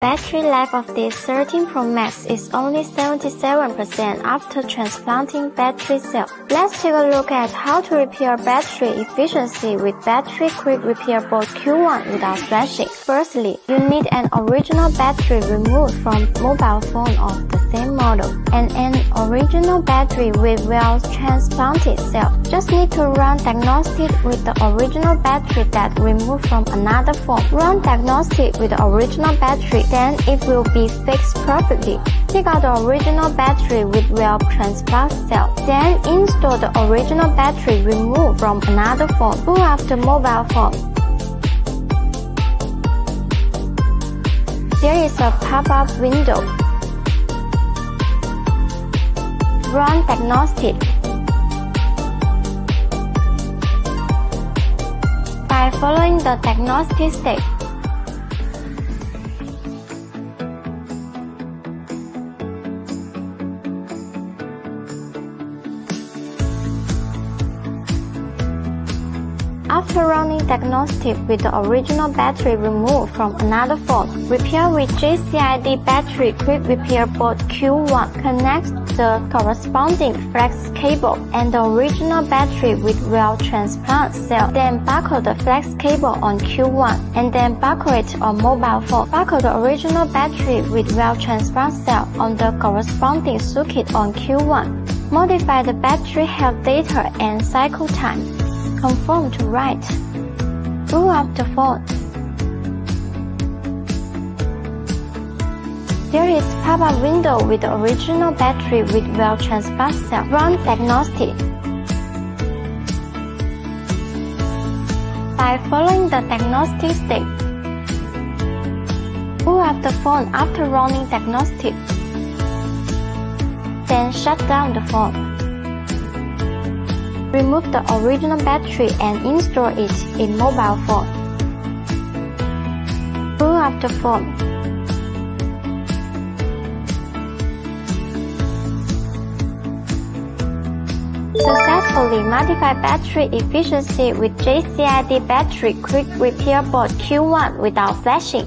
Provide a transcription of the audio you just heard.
Battery life of this 13 Pro Max is only 77% after transplanting battery cell. Let's take a look at how to repair battery efficiency with battery quick repair board Q1 without flashing. Firstly, you need an original battery removed from mobile phone of the same model and an original battery with well transplanted cell. Just need to run diagnostic with the original battery that removed from another phone. Run diagnostic with the original battery, then it will be fixed perfectly. Take out the original battery with well transplant cell. Then install the original battery removed from another phone. Boot up the mobile phone. There is a pop-up window. Run diagnostic. By following the diagnostic step, after running diagnostic with the original battery removed from another phone, repair with JCID battery quick repair board Q1. Connect the corresponding flex cable and the original battery with well transplant cell. Then buckle the flex cable on Q1 and then buckle it on mobile phone. Buckle the original battery with well transplant cell on the corresponding circuit on Q1. Modify the battery health data and cycle time. Confirm to right. Boot up the phone. There is pop-up window with the original battery with well transplant cell. Run diagnostic. By following the diagnostic step, boot up the phone after running diagnostic. Then shut down the phone. Remove the original battery and install it in mobile phone. Boot up the phone. Successfully modify battery efficiency with JCID battery quick repair board Q1 without flashing.